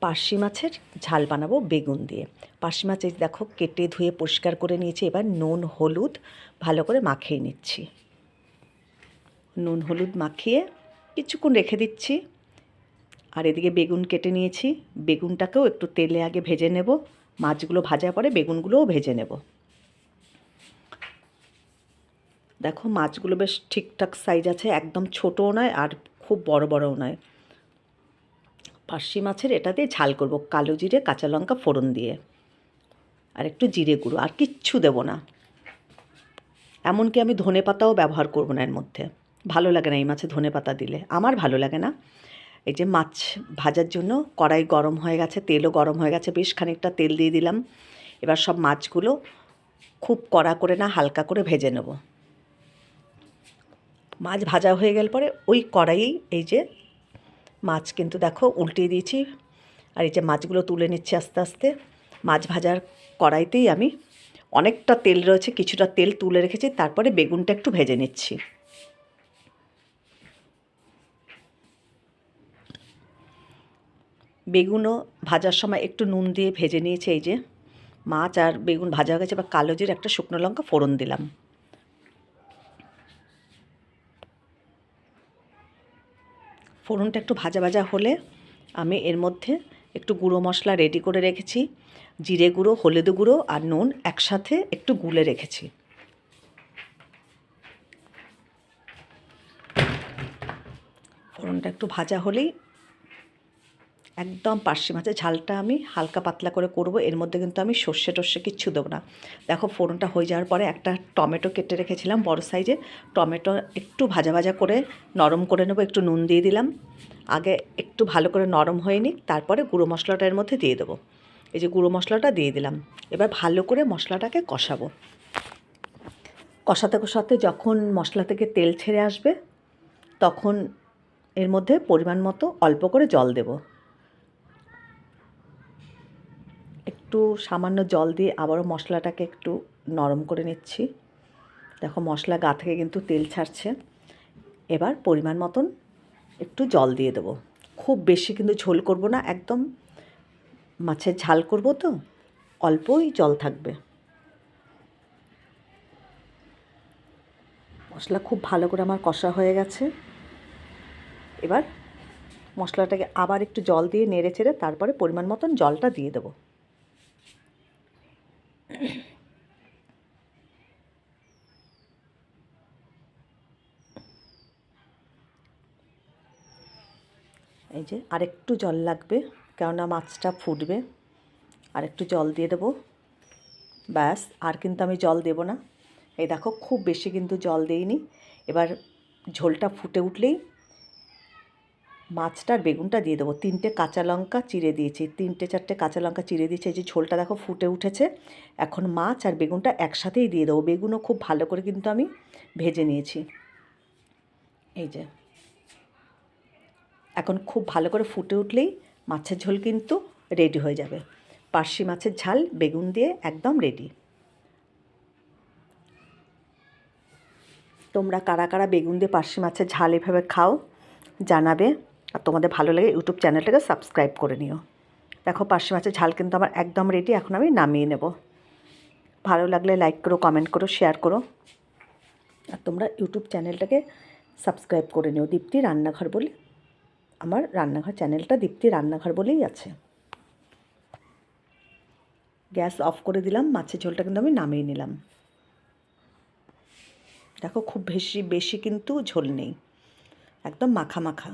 পার্শে মাছের ঝাল বানাবো বেগুন দিয়ে। পার্শে মাছ এই দেখো কেটে ধুয়ে পরিষ্কার করে নিয়েছি। এবার নুন হলুদ ভালো করে মাখিয়ে নিচ্ছি। নুন হলুদ মাখিয়ে কিছুক্ষণ রেখে দিচ্ছি। আর এদিকে বেগুন কেটে নিয়েছি, বেগুনটাকেও একটু তেলে আগে ভেজে নেব। মাছগুলো ভাজার পরে বেগুনগুলোও ভেজে নেব। দেখো মাছগুলো বেশ ঠিকঠাক সাইজ আছে, একদম ছোটও নয় আর খুব বড় বড়ও নয়। পার্শে মাছের এটা দিয়ে ঝাল করব, কালো জিরে কাঁচা লঙ্কা ফোড়ন দিয়ে আর একটু জিরে গুঁড়ো, আর কিচ্ছু দেবো না। এমনকি আমি ধনে পাতাও ব্যবহার করব না এর মধ্যে, ভালো লাগে না এই মাছে ধনে পাতা দিলে, আমার ভালো লাগে না। এই যে মাছ ভাজার জন্য কড়াই গরম হয়ে গেছে, তেলও গরম হয়ে গেছে, বেশ খানিকটা তেল দিয়ে দিলাম। এবার সব মাছগুলো খুব কড়া করে না হালকা করে ভেজে নেব। মাছ ভাজা হয়ে গেল পরে ওই কড়াইয়েই এই যে মাছ কিন্তু দেখো উল্টিয়ে দিয়েছি, আর এই যে মাছগুলো তুলে নিচ্ছি আস্তে আস্তে। মাছ ভাজার কড়াইতেই আমি অনেকটা তেল রয়েছে, কিছুটা তেল তুলে রেখেছি, তারপরে বেগুনটা একটু ভেজে নিচ্ছি। বেগুনও ভাজার সময় একটু নুন দিয়ে ভেজে নিয়েছি। এই যে মাছ আর বেগুন ভাজা হয়ে গেছে, এবার কালো জিরে একটা শুকনো লঙ্কা ফোড়ন দিলাম। ফোড়নটা একটু ভাজা ভাজা হলে আমি এর মধ্যে একটু গুঁড়ো মশলা রেডি করে রেখেছি, জিরে গুঁড়ো হলুদ গুঁড়ো আর নুন একসাথে একটু গুলে রেখেছি। ফোড়নটা একটু ভাজা হলেই একদম পার্শে মাছের ঝালটা আমি হালকা পাতলা করে করব। এর মধ্যে কিন্তু আমি সর্ষে টর্ষে কিচ্ছু দেবো না। দেখো ফোড়নটা হয়ে যাওয়ার পরে একটা টমেটো কেটে রেখেছিলাম বড় সাইজে, টমেটো একটু ভাজা ভাজা করে নরম করে নেবো, একটু নুন দিয়ে দিলাম। আগে একটু ভালো করে নরম হয়ে নিক, তারপরে গুঁড়ো মশলাটা এর মধ্যে দিয়ে দেবো। এই যে গুঁড়ো মশলাটা দিয়ে দিলাম। এবার ভালো করে মশলাটাকে কষাবো। কষাতে কষাতে যখন মশলা থেকে তেল ছেড়ে আসবে তখন এর মধ্যে পরিমাণ মতো অল্প করে জল দেব। একটু সামান্য জল দিয়ে আবারও মশলাটাকে একটু নরম করে নিচ্ছি। দেখো মশলা গা থেকে কিন্তু তেল ছাড়ছে। এবার পরিমাণ মতন একটু জল দিয়ে দেবো। খুব বেশি কিন্তু ঝোল করব না, একদম মাছের ঝাল করব তো অল্পই জল থাকবে। মশলা খুব ভালো করে আমার কষা হয়ে গেছে। এবার মশলাটাকে আবার একটু জল দিয়ে নেড়ে চেড়ে তারপরে পরিমাণ মতন জলটা দিয়ে দেবো। এই যে আরেকটু জল লাগবে, কেননা মাছটা ফুটবে। আরেকটু জল দিয়ে দেবো, ব্যাস। আর কিন্তু আমি জল দেব না। এই দেখো খুব বেশি কিন্তু জল দেইনি। এবার ঝোলটা ফুটে উঠলেই মাছটার বেগুনটা দিয়ে দেবো। 3টে কাঁচা লঙ্কা চিড়ে দিয়েছি, 3-4টে কাঁচা লঙ্কা চিড়ে দিয়েছি। এই যে ঝোলটা দেখো ফুটে উঠেছে। এখন মাছ আর বেগুনটা একসাথেই দিয়ে দেবো। বেগুনও খুব ভালো করে কিন্তু আমি ভেজে নিয়েছি। এই যে এখন খুব ভালো করে ফুটে উঠলেই মাছের ঝোল কিন্তু রেডি হয়ে যাবে। পার্শে মাছের ঝাল বেগুন দিয়ে একদম রেডি। তোমরা কারা কারা বেগুন দিয়ে পার্শে মাছের ঝাল এভাবে খাও জানাবে। আর তোমাদের ভালো লাগে ইউটিউব চ্যানেলটাকে সাবস্ক্রাইব করে নিও। দেখো পার্শে মাছের ঝাল কিন্তু আমার একদম রেডি। এখন আমি নামিয়ে নেব। ভালো লাগলে লাইক করো, কমেন্ট করো, শেয়ার করো। আর তোমরা ইউটিউব চ্যানেলটাকে সাবস্ক্রাইব করে নিও, দীপ্তি রান্নাঘর বলে। আমার রান্নাঘর চ্যানেলটা দীপ্তি রান্নাঘর বলেই আছে। গ্যাস অফ করে দিলাম, মাছের ঝোলটা কিন্তু আমি নামিয়ে নিলাম। দেখো খুব বেশি বেশি কিন্তু ঝোল নেই, একদম মাখা মাখা।